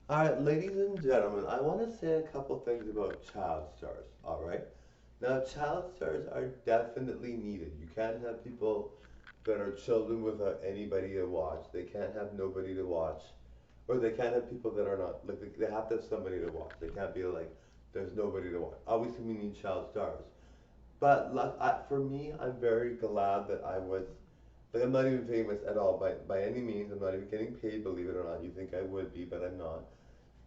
All right, ladies and gentlemen, I want to say a couple things about child stars. All right. Now, child stars are definitely needed. You can't have people that are children without anybody to watch. They can't have nobody to watch, or they can't have people that are not like they have to have somebody to watch. They can't be like there's nobody to watch. Obviously, we need child stars. But like for me, I'm very glad that I was like I'm not even famous at all by any means. I'm not even getting paid, believe it or not. You think I would be, but I'm not.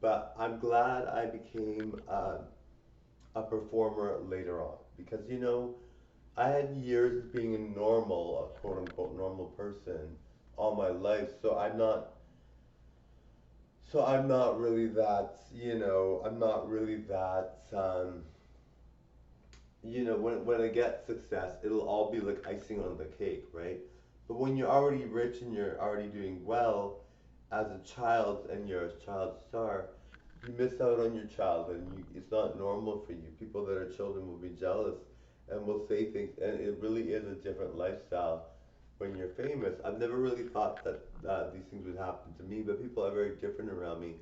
But I'm glad I became a performer later on because I had years of being a normal, a quote unquote normal person all my life. So I'm not really that, I'm not really that when I get success, it'll all be like icing on the cake, right? But when you're already rich and you're already doing well as a child and you're a child star, you miss out on your childhood. It's not normal for you. People that are children will be jealous and will say things, and it really is a different lifestyle when you're famous. I've never really thought that these things would happen to me, but people are very different around me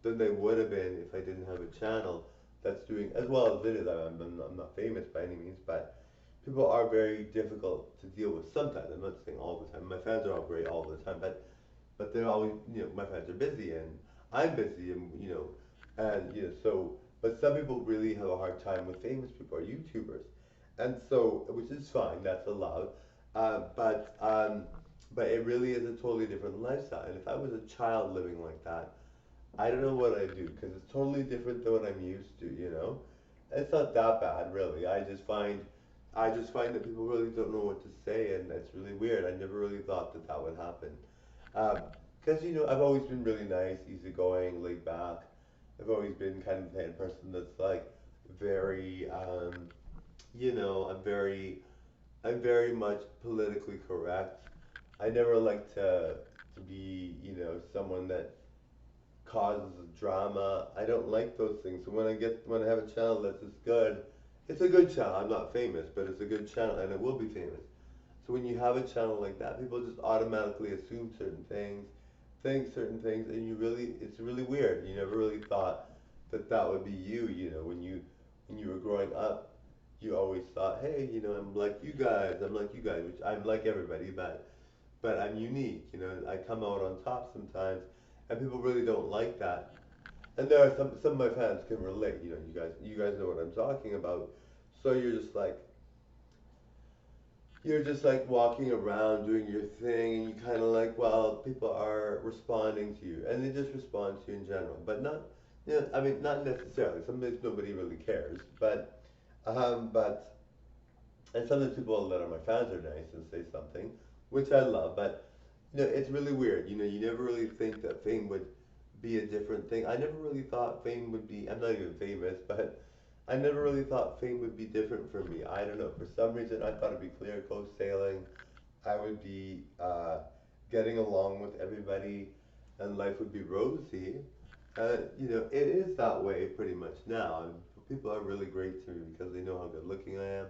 than they would have been if I didn't have a channel that's doing as well as it is. I'm not famous by any means, but people are very difficult to deal with sometimes. I'm not saying all the time. My fans are all great all the time, but they're always, my fans are busy and I'm busy and so, but some people really have a hard time with famous people or YouTubers. And so, which is fine, that's allowed. Uh, but, um, but it really is a totally different lifestyle. And if I was a child living like that, I don't know what I'd do because it's totally different than what I'm used to. It's not that bad, really. I just find that people really don't know what to say, and that's really weird. I never really thought that that would happen. Because I've always been really nice, easygoing, laid back. I've always been kind of the kind of person that's like very, I'm very much politically correct. I never like to be, someone that causes drama. I don't like those things. So when I have a channel that's as good, it's a good channel. I'm not famous, but it's a good channel, and it will be famous. So when you have a channel like that, people just automatically assume certain things, think certain things, and it's really weird. You never really thought that that would be you. When you were growing up, you always thought, hey, I'm like you guys. I'm like you guys, which I'm like everybody, but I'm unique. I come out on top sometimes, and people really don't like that. And there are some of my fans can relate. You guys know what I'm talking about. So you're just like walking around doing your thing, and you kind of like, well, people are responding to you, and they just respond to you in general, but not, I mean, not necessarily. Sometimes nobody really cares, but and sometimes people that are my fans are nice and say something, which I love, but it's really weird. You never really think that fame would be a different thing. I never really thought fame would be. I'm not even famous, but I never really thought fame would be different for me. I don't know. For some reason, I thought it'd be clear coast sailing. I would be getting along with everybody, and life would be rosy. It is that way pretty much now. And people are really great to me because they know how good looking I am,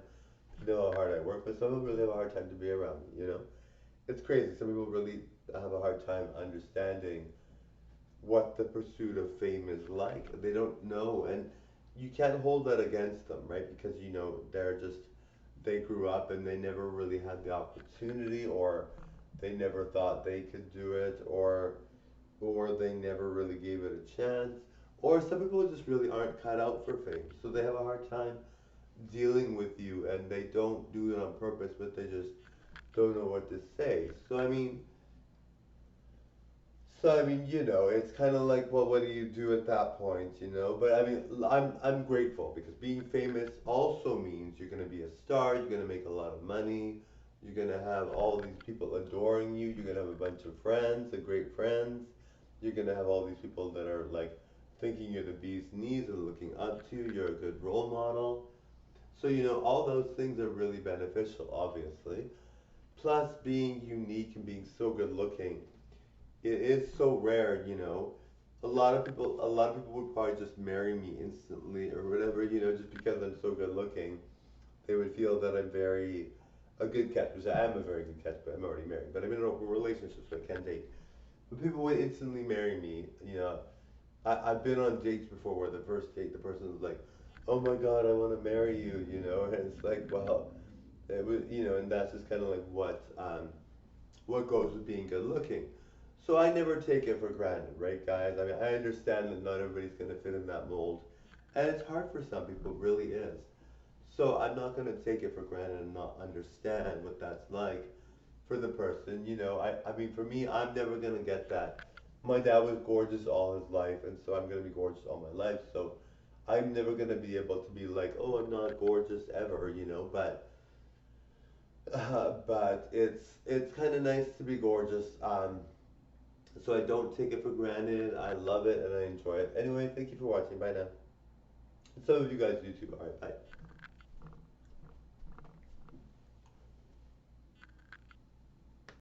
they know how hard I work, but some people really have a hard time to be around me. It's crazy. Some people really have a hard time understanding what the pursuit of fame is like. They don't know, and you can't hold that against them, right? Because they grew up and they never really had the opportunity, or they never thought they could do it, or they never really gave it a chance, or some people just really aren't cut out for fame, so they have a hard time dealing with you, and they don't do it on purpose, but they just don't know what to say. So I mean, it's kind of like, well, what do you do at that point? But I mean, I'm grateful because being famous also means you're gonna be a star, you're gonna make a lot of money, you're gonna have all these people adoring you, you're gonna have a bunch of friends, a great friends, you're gonna have all these people that are like thinking you're the bee's knees and looking up to you, you're a good role model. So all those things are really beneficial, obviously. Plus, being unique and being so good looking, it is so rare. A lot of people would probably just marry me instantly or whatever, just because I'm so good looking. They would feel that I'm very a good catch, which I am a very good catch, but I'm already married. But I'm in an open relationship, so I can't date. But people would instantly marry me. I've been on dates before where the first date, the person was like, "Oh my God, I want to marry you," you know, and it's like, well, it was, you know, and that's just kind of like what goes with being good looking. So I never take it for granted, right, guys? I mean, I understand that not everybody's gonna fit in that mold, and it's hard for some people, it really is. So I'm not gonna take it for granted and not understand what that's like for the person. You know, I mean, for me, I'm never gonna get that. My dad was gorgeous all his life, and so I'm gonna be gorgeous all my life. So I'm never gonna be able to be like, oh, I'm not gorgeous ever, you know. But it's kind of nice to be gorgeous. So I don't take it for granted. I love it and I enjoy it. Anyway, thank you for watching. Bye now. Some of you guys do too. All right, bye.